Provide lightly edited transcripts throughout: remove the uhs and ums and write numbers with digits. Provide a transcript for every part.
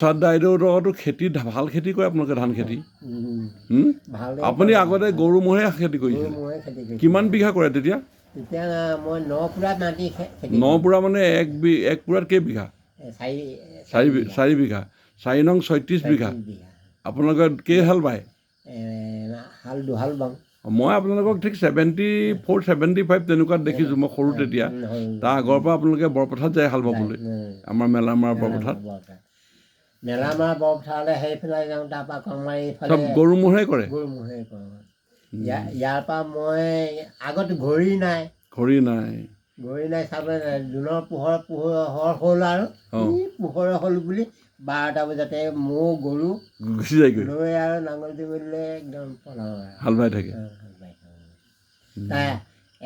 চাদাইদেউতো খেতি ভাল খেতি কৰে আপোনালোকে ধান খেতি আপুনি আগতে গৰু ম'হে খেতি কৰিছিল কিমান বিঘা কৰে তেতিয়া তেতিয়া মই 9 পুৰা মাটি খেতি 9 পুৰা মানে এক পুৰাত কেইবিঘা 4 বিঘা 4 নং 36 বিঘা আপোনালোকে কেইহাল বায় হাল দুহাল বাওঁ মই আপোনালোকক ঠিক 74 75 তেনেকুৱাত দেখিছোঁ মই সৰু তেতিয়া তাৰ আগৰ পৰা আপোনালোকে বৰপথাৰত যায় হাল বাবলৈ আমাৰ মেলামাৰা বৰপথাৰত মেলামাৰা বৰপথাৰলৈ সেইফালে যাওঁ তাৰপৰা কমাৰি চব গৰু ম'হে কৰে ইয়াৰ পৰা মই আগত ঘড়ী নাই চাবলৈ জোনৰ পোহৰ হ'ল আৰু পোহৰ হ'ল বুলি 12টা বজাতে ম'হ গৰু গুচি যায়গৈ লৈ আৰু নাঙল দিবলৈ একদম পলাওঁ হাল বাই থাকে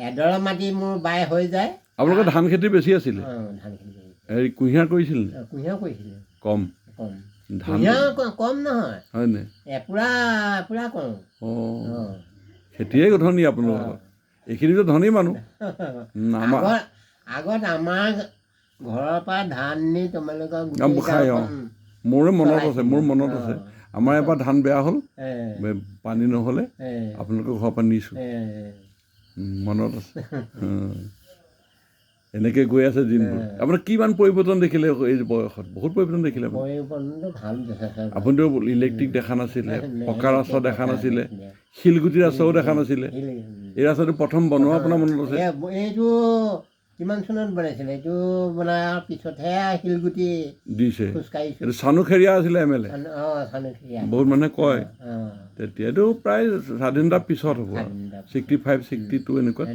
এডৰা মাটি মোৰ বাই হৈ যায় আপোনালোকৰ ধান খেতি বেছি আছিলে ধান খেতি হেৰি কুঁহিয়াৰ কৰিছিল কুঁহিয়াৰ কৰিছিলোঁ কম কম নহয় হয়নে পুৰা কম খেতিয়ে ধনী আপোনালোকৰ এইখিনিতো ধনী মানুহ আগত আমাৰ ঘৰৰ পৰা ধান নি তোমালোকৰ খাই মোৰ মনত আছে আমাৰ এবাৰ ধান বেয়া হ'ল পানী নহ'লে আপোনালোকৰ ঘৰৰ পৰা নিছোঁ মনত আছে এনেকৈ গৈ আছে দিনবোৰ আপোনাৰ কিমান পৰিৱৰ্তন দেখিলে এই বয়সত বহুত পৰিৱৰ্তন দেখিলে আপুনিতো ইলেক্ট্ৰিক দেখা নাছিলে পকা ৰাস্তা দেখা নাছিলে শিলগুটি ৰাস্তাও দেখা নাছিলে এই ৰাস্তাটো প্ৰথম বনোৱা আপোনাৰ মনত আছে এইটো কিমান চনত বনাইছিলে এইটো বনাৰ পিছতহে শিলগুটি দিছে এইটো চানুখেৰীয়া আছিলে MLA বহুত মানুহে কয় তেতিয়াতো প্ৰায় স্বাধীনতাৰ পিছত হ'ব 65 62 এনেকুৱা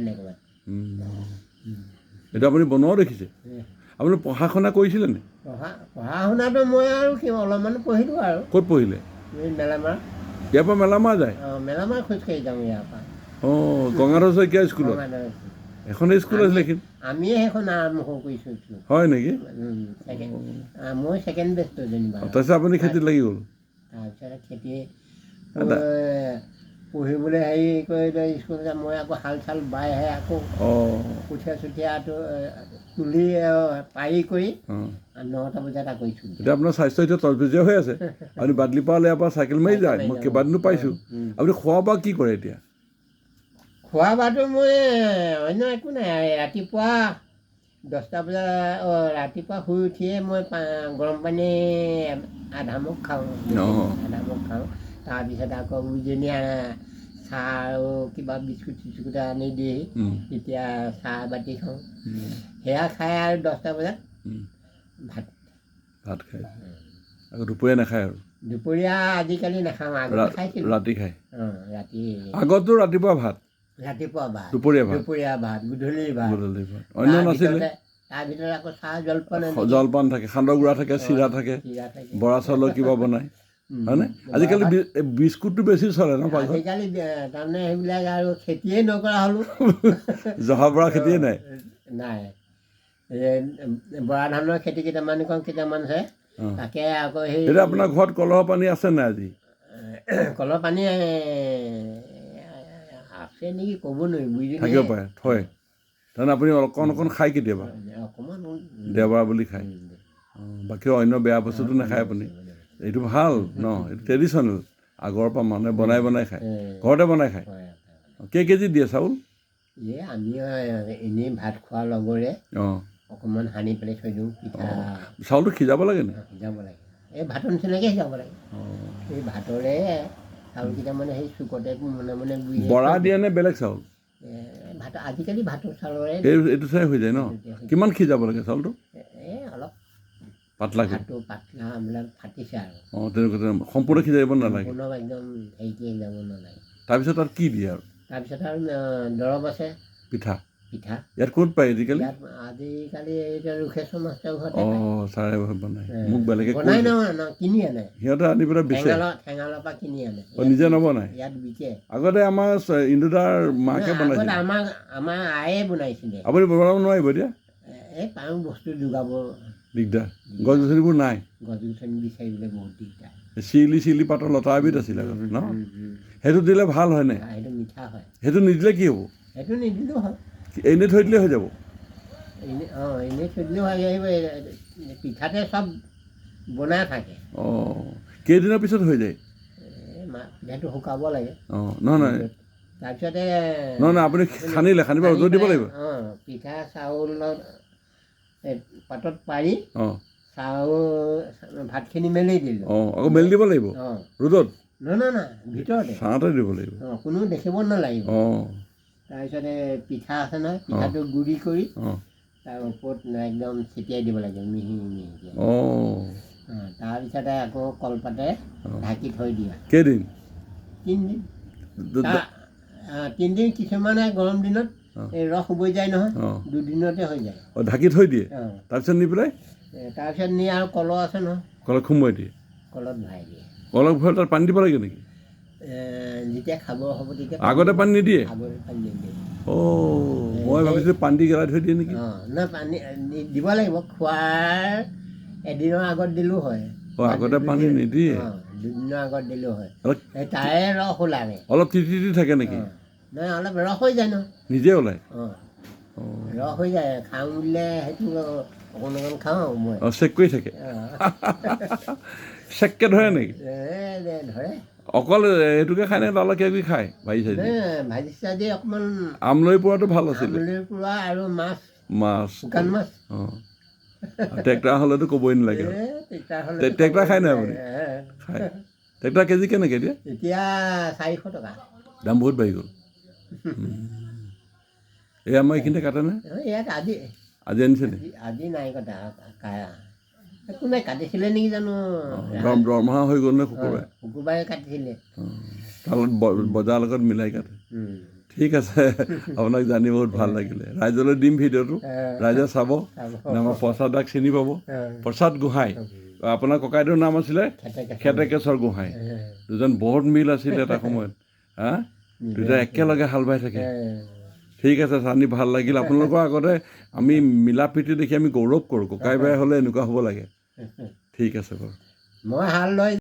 এইটো আপুনি বনোৱাও দেখিছে আপুনি পঢ়া শুনা কৰিছিলে নে পঢ়া শুনাটো মই আৰু অলপমান পঢ়িলোঁ আৰু ক'ত পঢ়িলে মেলামাৰা ইয়াৰ পৰা মেলামাৰা যায় মেলামাৰা খোজকাঢ়ি যাওঁ ইয়াৰ পৰা গংগাধৰ শইকীয়া স্কুলত এখন স্কুল আছিলে আমিয়ে সেইখন আৰম্ভ কৰিছোঁ হয় নেকি মই ছেকেণ্ড বেষ্টটো যেনিবা তাৰপিছত আপুনি খেতিত লাগি গ'ল তাৰপিছত খেতি পঢ়িবলৈ হেৰি কৰি স্কুল মই আকৌ হাল চাল বাইহে আকৌ কঠীয়া চঠীয়াটো তুলি পাৰি কৰি 9টা বজাত আকৌ স্কুল এতিয়া আপোনাৰ স্বাস্থ্য এতিয়া তজবজীয়া হৈ আছে আপুনি বাদলিপাৰালৈ ইয়াৰ পৰা চাইকেল মাৰি যায় মই কেইবাদিনো পাইছোঁ আপুনি খোৱা বোৱা কি কৰে এতিয়া খোৱা বোৱাটো মই অন্য একো নাই ৰাতিপুৱা 10টা বজাত ৰাতিপুৱা শুই উঠিয়ে মই গৰম পানী আধা মগ খাওঁ তাৰপিছত আকৌ উজনীয়া চাহ আৰু কিবা বিস্কুট চিস্কুট আনি দিয়ে তেতিয়া চাহ বাতি খাওঁ সেয়া খাই আৰু 10টা বজাত ভাত খায় আকৌ দুপৰীয়া নাখায় আৰু দুপৰীয়া আজিকালি নাখাওঁ আগতে খাইছিলোঁ ৰাতি খায় ৰাতি আগতো ৰাতিপুৱা ভাত দুপৰীয়া ভাত গধূলি ভাত অন্য নাছিলে তাৰ ভিতৰত আকৌ চাহ জলপান থাকে সান্দহ গুড়া থাকে চিৰা থাকে বৰা চাউলৰ কিবা বনায় হয়নে আজিকালি বিস্কুটটো বেছি চলে ন আজিকালি তাৰমানে সেইবিলাক আৰু খেতিয়ে নকৰা হ'লোঁ জহা বৰা খেতিয়ে নাই বৰা ধানৰ খেতি কেইটামান আছে তাকে আকৌ সেই এতিয়া আপোনাৰ ঘৰত কলহৰ পানী আছে নাই আজি কলহৰ পানী আছে নেকি ক'ব নোৱাৰি থাকিব পাৰে থয় তাৰমানে আপুনি অকণ খায় কেতিয়াবা দেওবাৰ বুলি খায় বাকী অন্য বেয়া বস্তুটো নাখায় আপুনি এইটো ভাল ন এইটো ট্ৰেডিশ্যনেল আগৰ পৰা মানুহে বনাই খায় ঘৰতে বনাই খায় কেজি দিয়ে চাউল আমি এনেই ভাত খোৱাৰ লগৰে অকণমান সানি পেলাই থৈ দিওঁ পিঠা চাউলটো সিজাব লাগে নে এই ভাতৰ নিচিনাকৈ সিজাব লাগে এই ভাতৰে চাউলকেইটা মানে সেই চুকতে মনে বৰা দিয়ে নে বেলেগ চাউল ভাত আজিকালি ভাতৰ চাউলৰে এইটো চাই হৈ যায় ন কিমান সিজাব লাগে চাউলটো অলপ পাতলা বিলাক ফাটিছে আৰু তেনেকুৱা সম্পূৰ্ণ সিজাব নালাগে একদম হেৰিকৈ সিজাব নালাগে তাৰপিছত তাত কি দিয়ে আৰু তাৰপিছত আৰু দৰৱ আছে পিঠা ইয়াত ক'ত পায় আজিকালি এতিয়া ৰুখেশ্বৰ মাষ্টৰ ঘৰত ছাৰে বনাই মোক বেলেগে কিনি আনে সিহঁতে আনি পেলাই বেচে ঠেঙালৰ পৰা কিনি আনে নিজে নবনায় ইয়াত বিকে আগতে আমাৰ ইন্দুদাৰ মাকে বনাইছিলে আমাৰ আয়ে বনাইছিলে আপুনি বনাব নোৱাৰিব এতিয়া এই পাওঁ বস্তু যোগাব দিগদাৰ গছ গছনিবোৰ নাই গছ গছনি বিচাৰিবলৈ বহুত দিগদাৰ চিলি পাতৰ লতা এবিধ আছিলে আগতে ন সেইটো দিলে ভাল হয়নে সেইটো মিঠা হয় সেইটো নিদিলে কি হ'ব সেইটো নিদিলেও হয় এনেই থৈ দিলে হৈ যাব এনেই থৈ দিলেও হয় পিঠাতে চব বনাই থাকে। অঁ কেইদিনৰ পিছত হৈ যায়? পিঠাটো শুকাব লাগে। অঁ নহয় তাৰপিছতে নহয় আপুনি খান্দিলে খান্দিব ৰ'দত দিব লাগিব। অঁ পিঠা চাউলত পাতত পাৰি অঁ চাউল ভাতখিনি মেলি দিলোঁ। অঁ আকৌ মেলি দিব লাগিব অঁ ৰ'দত? নহয় ভিতৰতে ছাঁতে দিব লাগিব। অঁ কোনো দেখিব নালাগিব। অঁ তাৰপিছতে পিঠা আছে নহয়, পিঠাটো গুড়ি কৰি অঁ তাৰ ওপৰত একদম ছটিয়াই দিব লাগে মিহি মিহিকৈ। অঁ তাৰপিছতে আকৌ কলপাতে ঢাকি থৈ দিয়া। কেইদিন? 3 দিন। 3 দিন, কিছুমানে গৰম দিনত এই ৰস বৈ যায় নহয়, 2 দিনতে হৈ যায়। অঁ ঢাকি থৈ দিয়ে, তাৰপিছত নি পেলাই তাৰপিছত নি আৰু কলহ আছে নহয়, কলত সোমোৱাই দিয়ে। কলত ভৰাই দিয়ে। কলত ভৰাই তাত পানী দিব লাগে নেকি? যেতিয়া খাব হ'ব তেতিয়া আগতে পানী নিদিয়ে? আগতে পানী নিদিয়ে। অঁ মই ভাবিছিলোঁ পানী দি গেলাই থৈ দিয়ে নেকি? নহয় পানী দিব লাগিব। খোৱাৰ এদিনৰ আগত দিলেও হয়। অঁ আগতে পানী নিদিয়ে? 2 দিনৰ আগত দিলেও হয়। তাৰে ৰস ওলালে অলপ তিতি থাকে নেকি? নহয় অলপ ৰস হৈ যায় ন, নিজে ওলায়? ৰস হৈ যায়। খাওঁ বুলিলে সেইটো অকণ অকণ খাওঁ মই। অঁ চেক কৰি থাকে? চেককৈ ধৰে নেকি? ধৰে। অকল এইটোকে খায় নে অলপ কিবা কিবি খায় ভাজি চাজি? ভাজি চাজি অকণমান আমলৈ পোৱাটো ভাল আছিলে। আমলৈ পোৱা আৰু মাছ, শুকান মাছ। অঁ ট্ৰেক্টৰ হ'লেতো ক'বই নালাগে। ট্ৰেক্টৰ খায় নাই আপুনি? খায়। ট্ৰেক্টৰ কেজি কেনেকৈ এতিয়া? এতিয়া 400 টকা। দাম বহুত বাঢ়ি গ'ল। এই আমাৰ এইখিনিতে কাটেনে? ইয়াত আজি আনিছে নেকি? আজি নাই কটা। কোনে কাটিছিলে নেকি জানো? দৰমহা হৈ গ'ল নে শুকুৰবাৰে? শুকুৰবাৰে কাটিছিলে। তালত বজাৰৰ লগত মিলাই কাটে। ঠিক আছে, আপোনাক জানি বহুত ভাল লাগিলে। ৰাইজলৈ দিম ভিডিঅ'টো, ৰাইজে চাব। আমাৰ প্ৰসাদ দাক চিনি পাব, প্ৰসাদ গোহাঁই। আপোনাৰ ককাইদেউৰ নাম আছিলে খেতেকেশ্বৰ গোহাঁই। দুজন বৰ্ড মিল আছিলে এটা সময়ত। দুটা একেলগে হাল বাই থাকে। ঠিক আছে, জানি ভাল লাগিল। আপোনালোকৰ আগতে আমি মিলা প্ৰীতি দেখি আমি গৌৰৱ কৰোঁ। ককাই ভাই হ'লে এনেকুৱা হ'ব লাগে। ঠিক আছে বাৰু। মই হাল লৈ